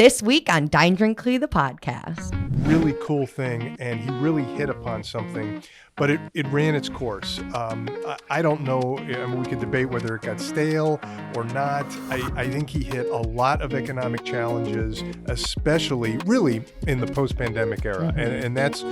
this week on DineDrinkCLE, the podcast. Really cool thing, and he really hit upon something, but it ran its course. I don't know, we could debate whether it got stale or not. I think he hit a lot of economic challenges, especially really in the post-pandemic era, and that's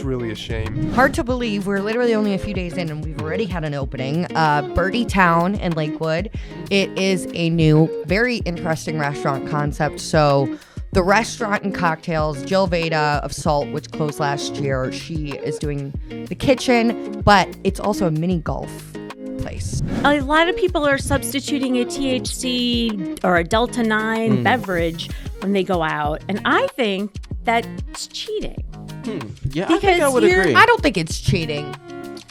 really a shame. Hard to believe we're literally only a few days in and we've already had an opening. Birdie Town in Lakewood. It is a new, very interesting restaurant concept. So the restaurant and cocktails, Jill Veda of Salt, which closed last year, she is doing the kitchen, but it's also a mini golf place. A lot of people are substituting a THC or a Delta 9 beverage when they go out, and I think that's cheating. Yeah, I think I would agree. I don't think it's cheating.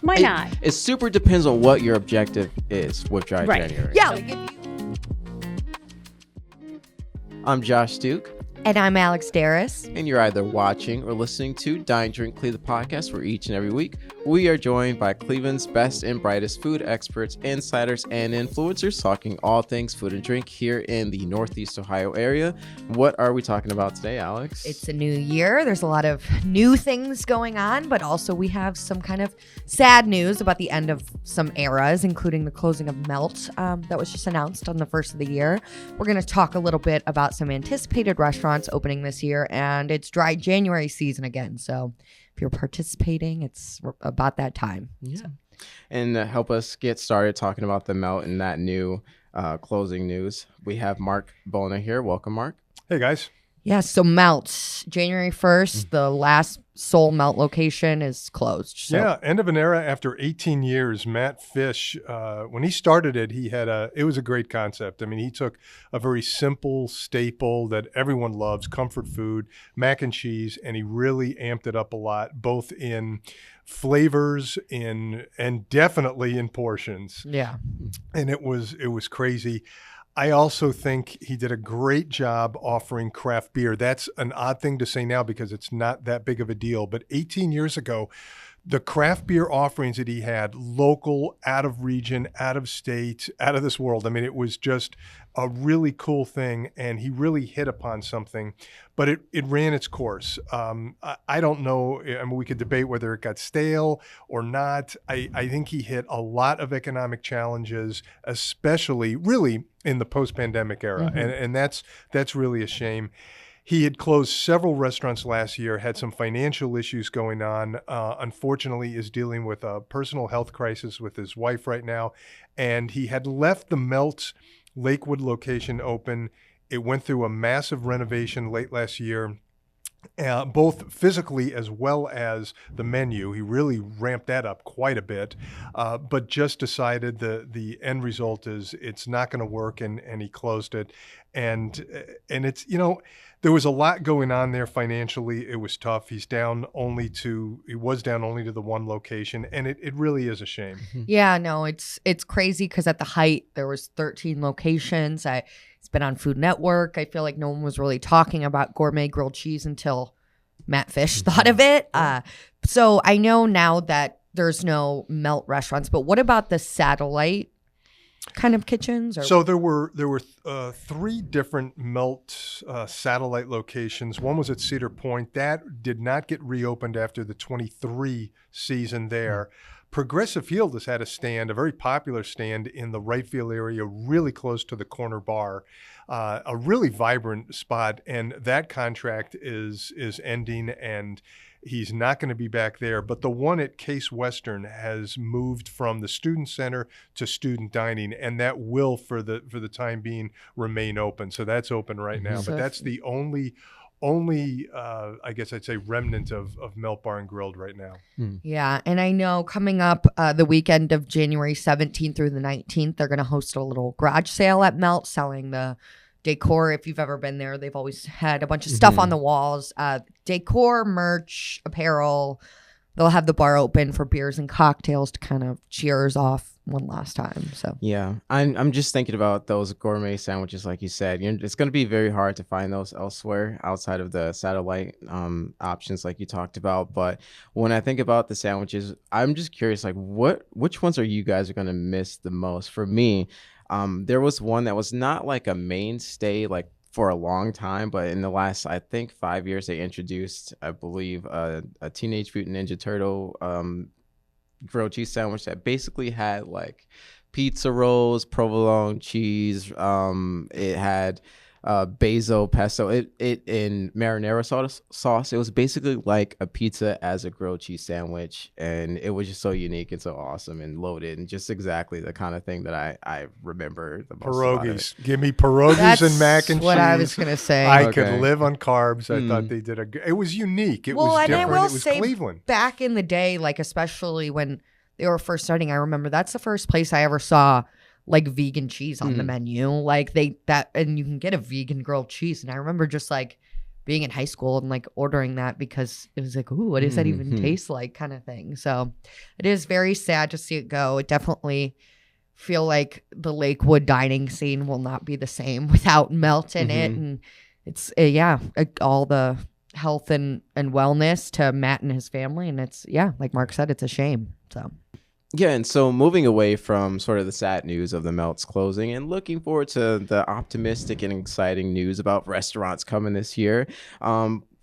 Why not? It super depends on what your objective is with Dry January. Yeah, like I'm Josh Duke. And I'm Alex Darus. And you're either watching or listening to DineDrinkCLE, the podcast, where each and every week we are joined by Cleveland's best and brightest food experts, insiders, and influencers talking all things food and drink here in the Northeast Ohio area. What are we talking about today, Alex? It's a new year. There's a lot of new things going on, but also we have some kind of sad news about the end of some eras, including the closing of Melt that was just announced on the first of the year. We're going to talk a little bit about some anticipated restaurants opening this year, and it's Dry January season again. So if you're participating, it's about that time. Yeah. So. And help us get started talking about the Melt and that new closing news. We have Marc Bona here. Welcome, Marc. Hey, guys. Yeah, so Melt, January 1st, the last Soul Melt location is closed. So. Yeah, end of an era after 18 years. Matt Fish, when he started it, it was a great concept. I mean, he took a very simple staple that everyone loves, comfort food, mac and cheese, and he really amped it up a lot, both in flavors and definitely in portions. Yeah. And it was crazy. I also think he did a great job offering craft beer. That's an odd thing to say now because it's not that big of a deal. But 18 years ago, the craft beer offerings that he had, local, out of region, out of state, out of this world, I mean, it was just a really cool thing. And he really hit upon something, but it ran its course. I don't know. We could debate whether it got stale or not. I think he hit a lot of economic challenges, especially really in the post-pandemic era. And that's really a shame. He had closed several restaurants last year, had some financial issues going on, unfortunately is dealing with a personal health crisis with his wife right now. And he had left the Melt Lakewood location open. It went through a massive renovation late last year, both physically as well as the menu. He really ramped that up quite a bit, but just decided the end result is it's not going to work, and he closed it. And it's, there was a lot going on there financially. It was tough. He was down only to the one location, and it really is a shame. Yeah, no, it's crazy because at the height there was 13 locations. It's been on Food Network. I feel like no one was really talking about gourmet grilled cheese until Matt Fish thought of it. So I know now that there's no Melt restaurants, but what about the satellite kind of kitchens? So there were three different Melt satellite locations. One was at Cedar Point. That did not get reopened after the 23 season there. Progressive Field has had a very popular stand in the right field area, really close to the corner bar, a really vibrant spot. And that contract is ending, and he's not going to be back there. But the one at Case Western has moved from the student center to student dining, and that will, for the time being, remain open. So that's open right now. But that's the only I guess I'd say remnant of Melt Bar and Grilled right now. Yeah, and I know coming up the weekend of January 17th through the 19th, they're going to host a little garage sale at Melt, selling the decor. If you've ever been there, they've always had a bunch of stuff on the walls, decor, merch, apparel. They'll have the bar open for beers and cocktails to kind of cheers off one last time. So yeah, I'm just thinking about those gourmet sandwiches, like you said. It's going to be very hard to find those elsewhere outside of the satellite options, like you talked about. But when I think about the sandwiches, I'm just curious, like which ones are you guys going to miss the most? For me, there was one that was not like a mainstay, like for a long time, but in the last, I think, 5 years, they introduced, I believe, a Teenage Mutant Ninja Turtle grilled cheese sandwich that basically had like pizza rolls, provolone cheese. It had basil pesto. It in marinara sauce. It was basically like a pizza as a grilled cheese sandwich, and it was just so unique and so awesome and loaded, and just exactly the kind of thing that I remember the most. Pierogies. Give me pierogies That's and mac and cheese. what I was gonna say. I could live on carbs. I thought they did it was unique. It was and different. I will It was say, Cleveland. back in the day, like especially when they were first starting, I remember that's the first place I ever saw like vegan cheese on the menu. Like and you can get a vegan grilled cheese. And I remember just like being in high school and like ordering that because it was like, ooh, what does that even taste like, kind of thing. So it is very sad to see it go. It definitely feel like the Lakewood dining scene will not be the same without Melt in it. And it's all the health and wellness to Matt and his family. And it's, like Mark said, it's a shame. So yeah, and so moving away from sort of the sad news of the Melt's closing and looking forward to the optimistic and exciting news about restaurants coming this year.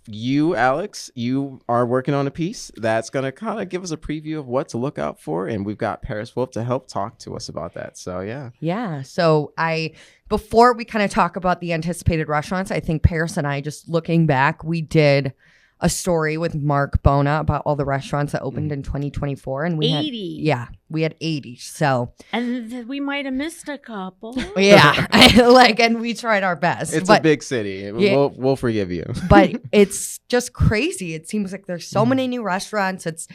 You, Alex, you are working on a piece that's going to kind of give us a preview of what to look out for. And we've got Paris Wolf to help talk to us about that. So, yeah. Yeah. So before we kind of talk about the anticipated restaurants, I think Paris and I, just looking back, we did a story with Marc Bona about all the restaurants that opened in 2024, and we 80. We had 80. So, and we might have missed a couple. and we tried our best. It's a big city. We'll forgive you. But it's just crazy. It seems like there's so many new restaurants. It's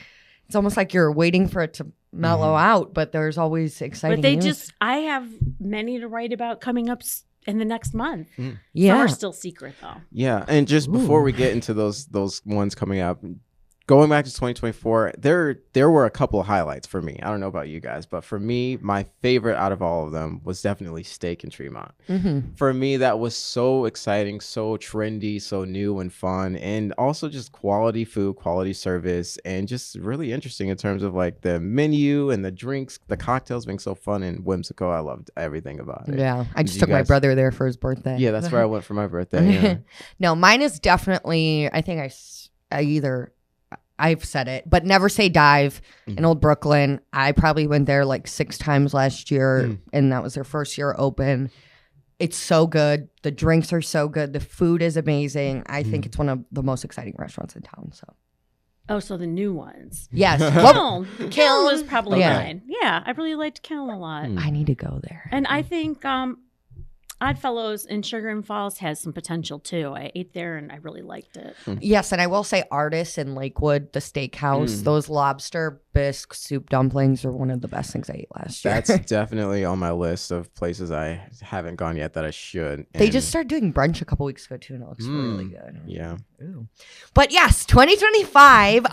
almost like you're waiting for it to mellow out, but there's always exciting news. I have many to write about coming up in the next month. Some are still secret though. Yeah, and just before we get into those ones coming up, going back to 2024, there were a couple of highlights for me. I don't know about you guys, but for me, my favorite out of all of them was definitely Steak in Tremont. For me, that was so exciting, so trendy, so new and fun, and also just quality food, quality service, and just really interesting in terms of like the menu and the drinks, the cocktails being so fun and whimsical. I loved everything about it. Yeah, I just took my brother there for his birthday. Yeah, that's where I went for my birthday. Yeah. No, mine is definitely, I think I've said it, but Never Say Dive in Old Brooklyn. I probably went there like 6 times last year, and that was their first year open. It's so good. The drinks are so good. The food is amazing. I think it's one of the most exciting restaurants in town. So the new ones. Yes. Kiln was probably mine. Yeah, I really liked Kiln a lot. I need to go there. And I think Oddfellows in Sugar and Falls has some potential too. I ate there and I really liked it. Yes, and I will say Artis in Lakewood, the steakhouse, those lobster bisque soup dumplings are one of the best things I ate last year. That's definitely on my list of places I haven't gone yet that I should. They just started doing brunch a couple weeks ago too, and it looks really good. Yeah. Ooh. But yes, 2025.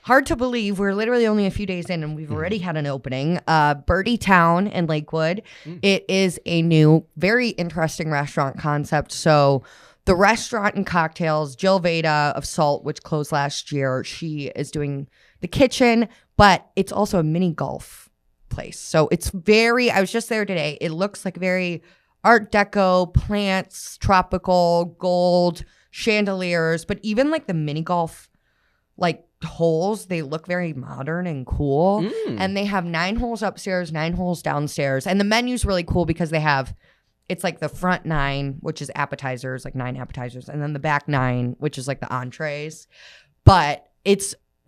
Hard to believe we're literally only a few days in and we've already had an opening. Birdie Town in Lakewood. It is a new, very interesting restaurant concept. So the restaurant and cocktails, Jill Veda of Salt, which closed last year, she is doing the kitchen, but it's also a mini golf place. So it's I was just there today. It looks like very Art Deco, plants, tropical, gold, chandeliers, but even like the mini golf like holes, they look very modern and cool. And they have 9 holes upstairs, 9 holes downstairs. And the menu's really cool because it's like the front 9, which is appetizers, like 9 appetizers, and then the back 9, which is like the entrees. But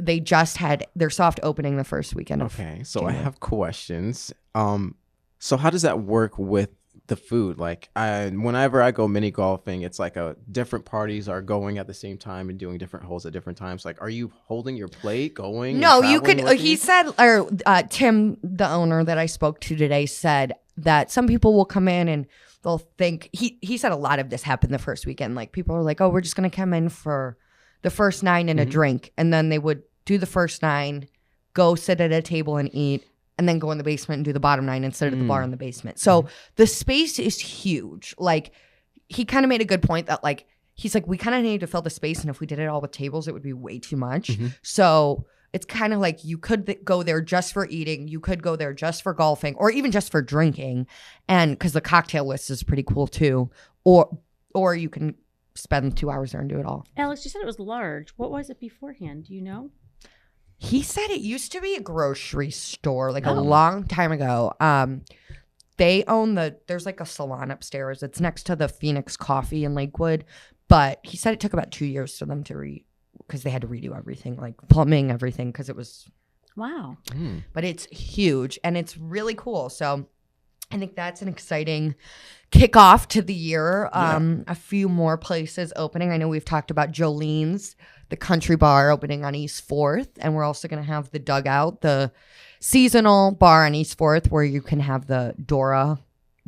they just had their soft opening the first weekend. Okay, so I have questions. So how does that work with the food? Like whenever I go mini golfing, it's like different parties are going at the same time and doing different holes at different times. Like, are you holding your plate going? No, you could. He said, or Tim, the owner that I spoke to today, said that some people will come in and they'll think he said a lot of this happened the first weekend. Like people are like, oh, we're just gonna come in for the first 9 and a drink, and then they would do the first 9, go sit at a table and eat, and then go in the basement and do the bottom 9 and sit at the bar in the basement. So the space is huge. Like he kind of made a good point that like he's like, we kind of need to fill the space, and if we did it all with tables, it would be way too much. So it's kind of like you could go there just for eating, you could go there just for golfing, or even just for drinking, and because the cocktail list is pretty cool too. or you can spend 2 hours there and do it all. Alex, you said it was large. What was it beforehand? Do you know? He said it used to be a grocery store like a long time ago. They own there's like a salon upstairs. It's next to the Phoenix Coffee in Lakewood. But he said it took about 2 years for them to because they had to redo everything, like plumbing, everything, because it was. Wow. But it's huge and it's really cool. So I think that's an exciting kickoff to the year. A few more places opening. I know we've talked about Jolene's, the country bar, opening on East 4th. And we're also going to have the Dugout, the seasonal bar on East 4th, where you can have the Dora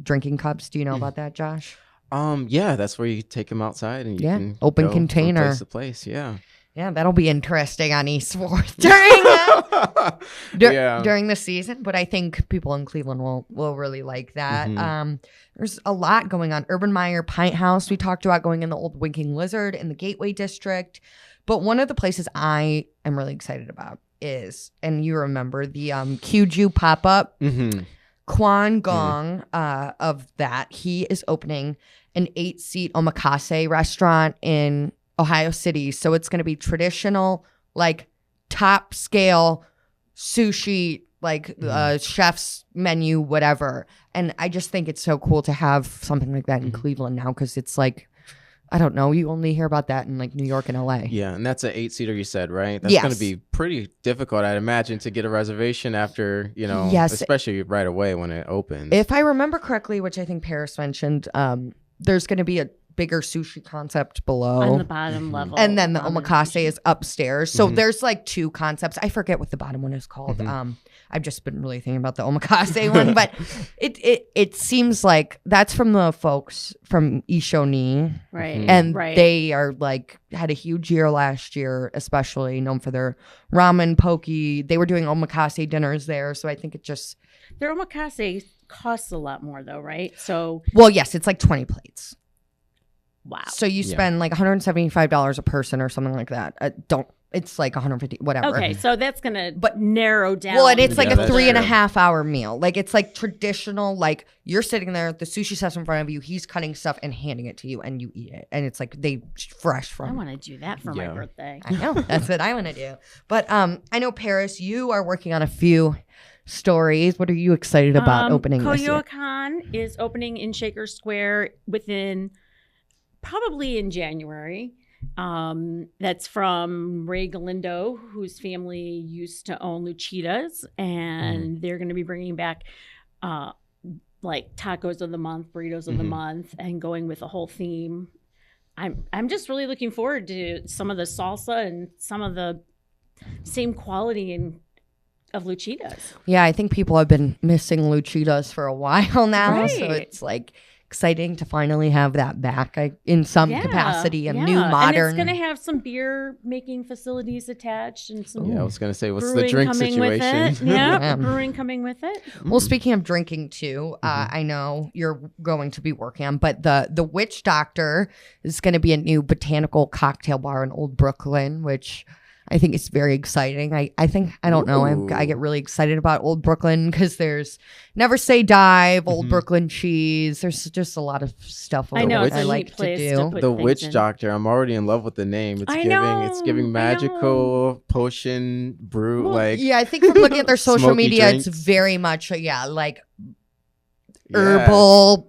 drinking cups. Do you know about that, Josh? Yeah, that's where you take them outside and you can open go container. from place to place. Yeah. Yeah, that'll be interesting on East 4th during the season. But I think people in Cleveland will really like that. There's a lot going on. Urban Meyer Pint House, we talked about going in the old Winking Lizard in the Gateway District. But one of the places I am really excited about is, and you remember, the Kyuju pop-up. Kwan Gong of that. He is opening an 8-seat omakase restaurant in Ohio City. So it's going to be traditional, like top scale sushi, like chef's menu, whatever. And I just think it's so cool to have something like that in Cleveland now, because it's like, I don't know, you only hear about that in like New York and LA. Yeah, and that's an 8-seater you said, right? That's going to be pretty difficult, I'd imagine, to get a reservation after, especially right away when it opens. If I remember correctly, which I think Paris mentioned, there's going to be a bigger sushi concept below on the bottom level, and then the omakase is upstairs. So there's like two concepts. I forget what the bottom one is called. I've just been really thinking about the omakase one, but it seems like that's from the folks from Ishoni, right? And they are like had a huge year last year, especially known for their ramen poke. They were doing omakase dinners there, so I think it just their omakase costs a lot more though, right? So well, yes, it's like 20 plates. Wow. So you spend like $175 a person or something like that. It's like 150, whatever. Okay, so that's gonna narrow down. Well, and it's like a 3.5 hour meal. Like it's like traditional, like you're sitting there, the sushi chef's in front of you, he's cutting stuff and handing it to you and you eat it. And it's like they fresh from. I want to do that for my birthday. I know, that's what I want to do. But I know, Paris, you are working on a few stories. What are you excited about opening this year? Koyokan is opening in Shaker Square probably in January. That's from Ray Galindo, whose family used to own Luchitas, and they're going to be bringing back like tacos of the month, burritos of the month, and going with a whole theme. I'm just really looking forward to some of the salsa and some of the same quality of Luchitas. Yeah, I think people have been missing Luchitas for a while now, so it's like exciting to finally have that back in some capacity, a new modern. And it's going to have some beer making facilities attached and some. Yeah, I was going to say, what's the drink situation? Yeah, brewing coming with it. Well, speaking of drinking too, I know you're going to be working on, but the Witch Doctor is going to be a new botanical cocktail bar in Old Brooklyn, which I think it's very exciting. I don't know. I get really excited about Old Brooklyn because there's Never Say Dive, Old Brooklyn cheese. There's just a lot of stuff I know, I like to do. The Witch Doctor. I'm already in love with the name. It's giving magical potion brew. Well, yeah, I think from looking at their social media, drinks. It's very much like herbal.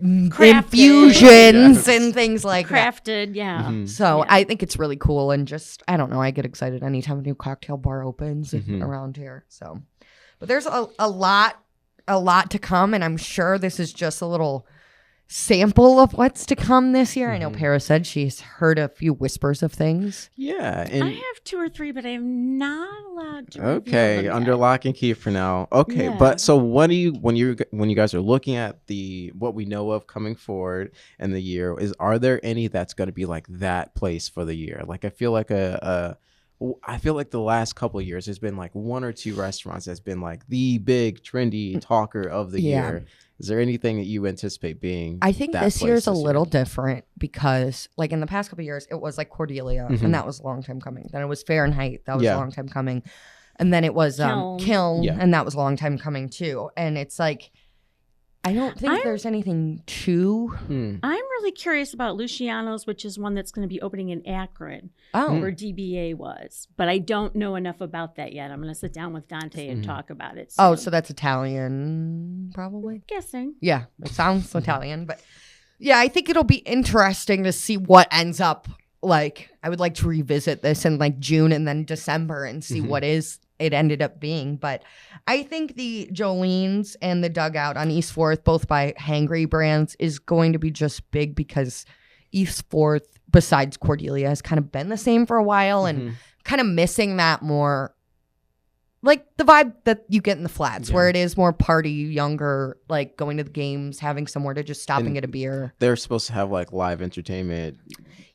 Crafted. Infusions and things like crafted, that. So I think it's really cool, and just I don't know, I get excited anytime a new cocktail bar opens around here. So, but there's a lot to come, and I'm sure this is just a little sample of what's to come this year. I know Paris said she's heard a few whispers of things. Yeah, and I have 2 or 3, but I'm not allowed to. Okay, under lock and key for now. Okay, but so what do you when you guys are looking at what we know of coming forward in the year, are there any that's going to be like that place for the year? Like I feel like the last couple of years there's been like 1 or 2 restaurants that's been like the big trendy talker of the year. Is there anything that you anticipate being? I think this year's a little different because, like, in the past couple of years, it was like Cordelia, and that was a long time coming. Then it was Fahrenheit, that was a long time coming, and then it was Kiln, and that was a long time coming too. And it's like I don't think there's anything too. I'm really curious about Luciano's, which is one that's going to be opening in Akron, where DBA was. But I don't know enough about that yet. I'm going to sit down with Dante and talk about it. Oh, so that's Italian, probably? Guessing. Yeah, it sounds Italian. But yeah, I think it'll be interesting to see what ends up. Like, I would like to revisit this in like June and then December and see what it ended up being. But I think the Jolene's and the Dugout on East 4th, both by Hangry Brands, is going to be just big because East 4th, besides Cordelia, has kind of been the same for a while and kind of missing that more, like the vibe that you get in the flats, where it is more party, younger, like going to the games, having somewhere to just stop and get a beer. They're supposed to have like live entertainment.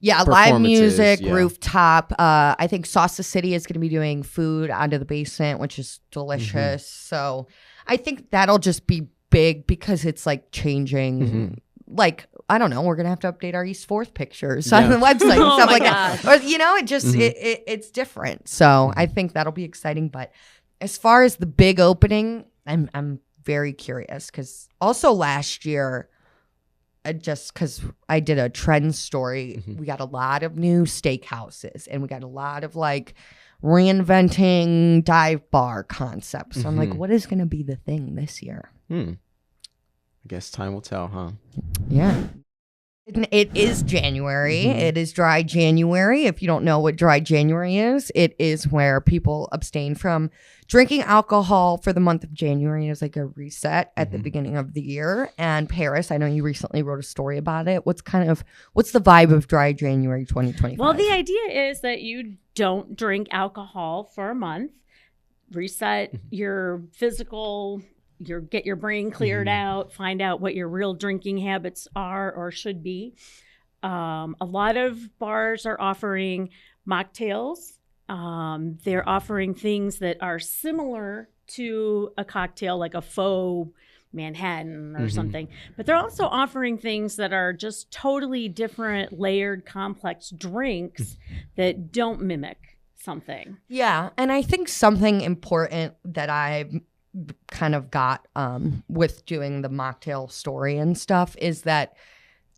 Yeah, live music, rooftop. I think Sauce City is going to be doing food out of the basement, which is delicious. So I think that'll just be big because it's like changing. Like, I don't know, we're going to have to update our East 4th pictures on the website and stuff like that. Or, you know, it just, it's different. So I think that'll be exciting. But as far as the big opening, I'm very curious because also last year, just because I did a trend story, we got a lot of new steakhouses and we got a lot of like reinventing dive bar concepts. So I'm like, what is going to be the thing this year? I guess time will tell, huh? Yeah. It is January. It is dry January. If you don't know what dry January is, it is where people abstain from drinking alcohol for the month of January. It's like a reset at the beginning of the year. And Paris, I know you recently wrote a story about it. What's the vibe of dry January 2025? Well, the idea is that you don't drink alcohol for a month, reset your physical, get your brain cleared out, find out what your real drinking habits are or should be. A lot of bars are offering mocktails. They're offering things that are similar to a cocktail, like a faux Manhattan or something. But they're also offering things that are just totally different, layered, complex drinks that don't mimic something. Yeah, and I think something important that I kind of got with doing the mocktail story and stuff is that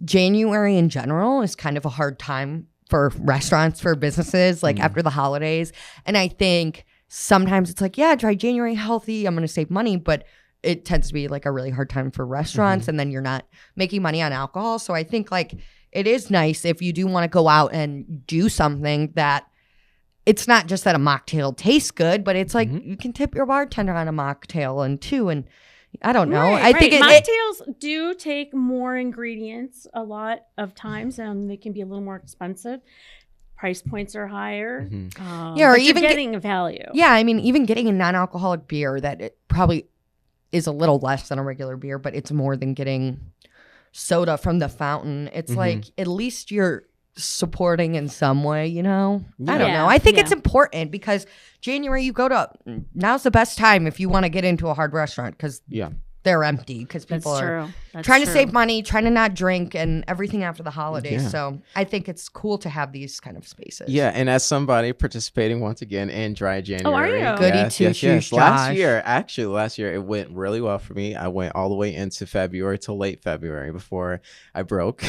January in general is kind of a hard time for restaurants, for businesses, like after the holidays. And I think sometimes it's like, yeah, dry January, healthy, I'm going to save money, but it tends to be like a really hard time for restaurants and then you're not making money on alcohol. So I think like it is nice if you do want to go out and do something that it's not just that a mocktail tastes good, but it's like you can tip your bartender on a mocktail and I don't know. I think mocktails do take more ingredients a lot of times, and they can be a little more expensive. Price points are higher. Or even getting value. Yeah, I mean, even getting a non-alcoholic beer that it probably is a little less than a regular beer, but it's more than getting soda from the fountain. It's like at least you're supporting in some way, you know? I don't know. I think it's important because January now's the best time if you want to get into a hard restaurant because they're empty because people are trying to save money, trying to not drink and everything after the holidays. So I think it's cool to have these kind of spaces. Yeah, and as somebody participating once again in dry January. Oh, are you? Goody two-shoes, Last year, it went really well for me. I went all the way into February to late February before I broke.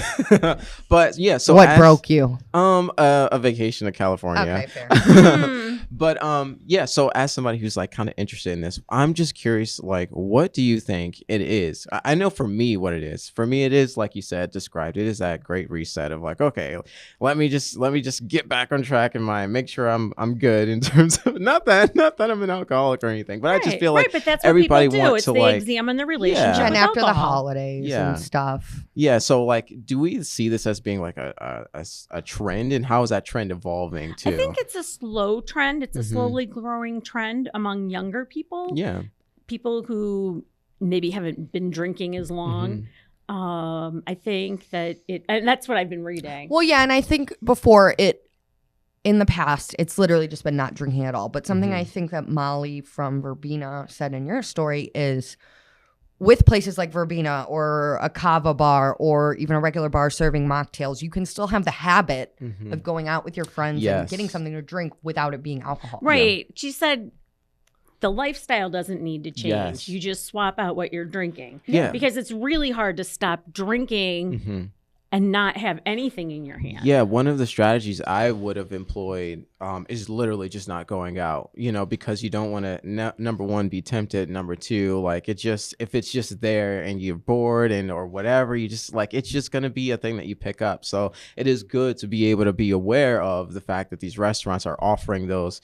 But yeah, so what broke you? A vacation to California. Okay, fair. But yeah, so as somebody who's like kind of interested in this, I'm just curious, like, what do you think it is? I know for me what it is. For me, it is like you said, described. It is that great reset of like, okay, let me just get back on track in mind, make sure I'm good in terms of not that I'm an alcoholic or anything, but I just feel like but that's what everybody people do. wants to they like examine the relationship And with after the alcohol. holidays and stuff. Yeah, so like, do we see this as being like a trend, and how is that trend evolving too? I think it's a slow trend. It's a slowly growing trend among younger people. Yeah, people who maybe haven't been drinking as long. I think that and that's what I've been reading. Well, yeah, and I think in the past, it's literally just been not drinking at all. But something I think that Molly from Verbena said in your story is with places like Verbena or a Cava bar or even a regular bar serving mocktails, you can still have the habit of going out with your friends and getting something to drink without it being alcohol. Right. Yeah. She said the lifestyle doesn't need to change. Yes. You just swap out what you're drinking. Yeah. Because it's really hard to stop drinking and not have anything in your hand. Yeah, one of the strategies I would have employed is literally just not going out, because you don't want to, number one, be tempted. Number two, like if it's just there and you're bored or whatever, you just it's just going to be a thing that you pick up. So it is good to be able to be aware of the fact that these restaurants are offering those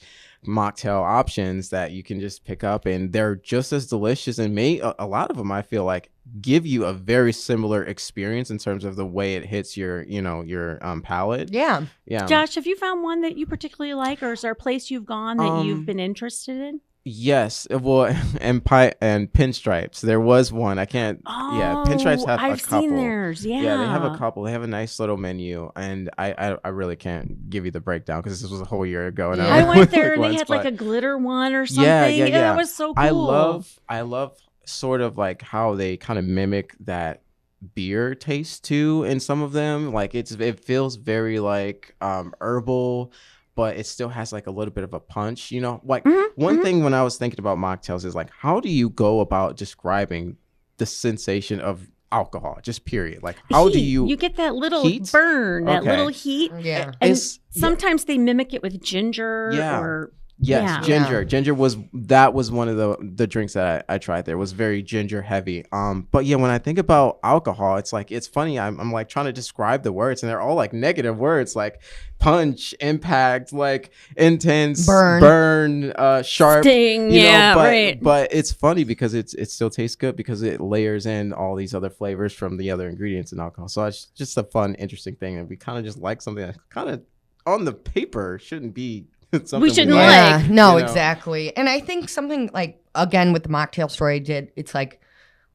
mocktail options that you can just pick up, and they're just as delicious, and a lot of them, I feel like, give you a very similar experience in terms of the way it hits your palate. Yeah. Josh, have you found one that you particularly like, or is there a place you've gone that you've been interested in? Yes, well, and Pinstripes. There was one. I can't. Yeah, Pinstripes have I've a couple. seen theirs. Yeah, they have a couple. They have a nice little menu, and I really can't give you the breakdown because this was a whole year ago. And I went there and they had like a glitter one or something. Yeah. That was so cool. I love sort of like how they kind of mimic that beer taste too in some of them. Like it feels very like herbal, but it still has like a little bit of a punch, one thing when I was thinking about mocktails is like, how do you go about describing the sensation of alcohol, just period? Like, how do you get that little heat? burn, that little heat? Yeah. And sometimes they mimic it with ginger or yes, ginger. Ginger was one of the drinks that I tried there. It was very ginger heavy. But yeah, when I think about alcohol, it's like, it's funny. I'm like trying to describe the words, and they're all like negative words, like punch, impact, like intense, burn, sharp, sting. But it's funny because it still tastes good because it layers in all these other flavors from the other ingredients in alcohol. So it's just a fun, interesting thing, and we kind of just like something that kind of on the paper shouldn't be. We shouldn't like. No, exactly. And I think something like, again, with the mocktail story I did, it's like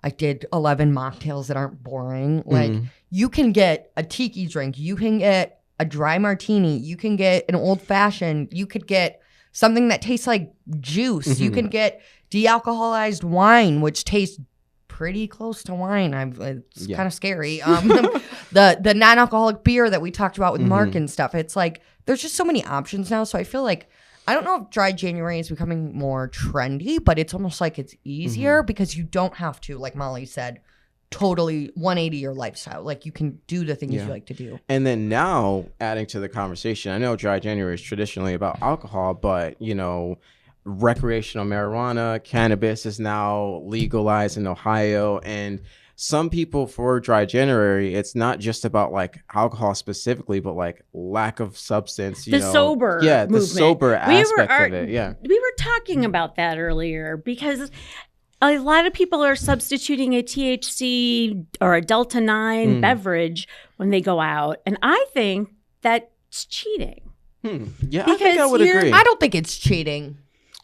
I did 11 mocktails that aren't boring. Like you can get a tiki drink, you can get a dry martini, you can get an old fashioned, you could get something that tastes like juice, you can get de-alcoholized wine, which tastes pretty close to wine. It's kind of scary. The non-alcoholic beer that we talked about with Mark and stuff. It's like there's just so many options now. So I feel like, I don't know if dry January is becoming more trendy, but it's almost like it's easier because you don't have to, like Molly said, totally 180 your lifestyle. Like you can do the things you like to do. And then now, adding to the conversation, I know dry January is traditionally about alcohol, but recreational marijuana, cannabis is now legalized in Ohio, and some people, for dry January, it's not just about like alcohol specifically, but like lack of substance. Sober movement. The sober aspect of it. Yeah, we were talking about that earlier because a lot of people are substituting a THC or a Delta 9 beverage when they go out, and I think that's cheating. Yeah, I think I would agree. I don't think it's cheating.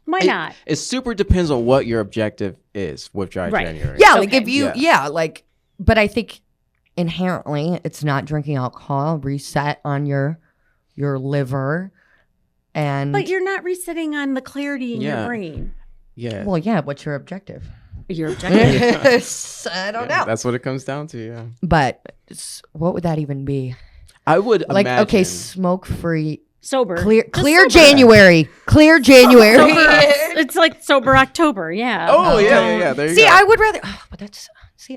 Why not? It super depends on what your objective is with dry January. Yeah, like if you, but I think inherently it's not drinking alcohol, reset on your liver, but you're not resetting on the clarity in your brain. Yeah. Well, yeah. What's your objective? Your objective? I don't know. That's what it comes down to. Yeah. But what would that even be? I would imagine. Okay, smoke free. Sober. Clear January. Clear January. It's like sober October, yeah. Oh, yeah. There you go. I would rather, but that's,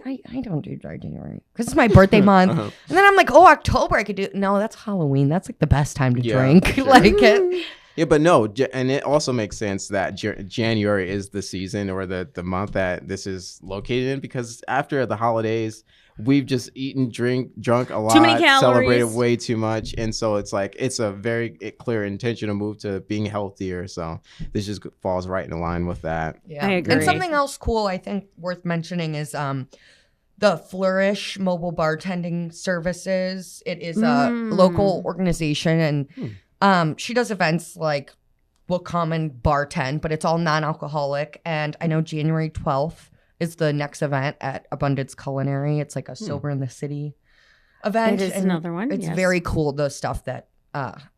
I don't do dry January because it's my birthday month. And then I'm like, October I could do. No, that's Halloween. That's like the best time to drink. Sure. Yeah, but no, and it also makes sense that January is the season or the month that this is located in, because after the holidays, we've just eaten, drunk a lot, too many calories, celebrated way too much, and so it's like it's a very clear intentional move to being healthier. So this just falls right in line with that. Yeah, I agree. And something else cool I think worth mentioning is the Flourish mobile bartending services. It is a local organization, and she does events like we'll come and bartend, but it's all non-alcoholic. And I know January 12th is the next event at Abundance Culinary. It's like a Sober in the City event. It is another one. It's very cool, the stuff that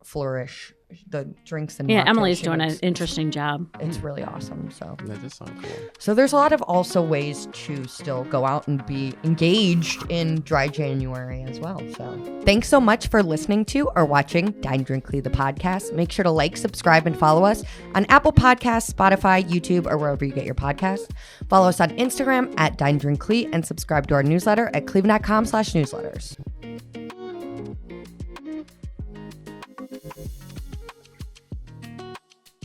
flourish the drinks and Yeah, mocktails Emily's she doing an makes. interesting job. It's really awesome. So That does sound cool. So there's a lot of also ways to still go out and be engaged in dry January as well. So thanks so much for listening to or watching DineDrinkCLE the podcast. Make sure to like, subscribe, and follow us on Apple Podcasts, Spotify, YouTube, or wherever you get your podcasts. Follow us on Instagram at DineDrinkCLE and subscribe to our newsletter at cleveland.com/newsletters.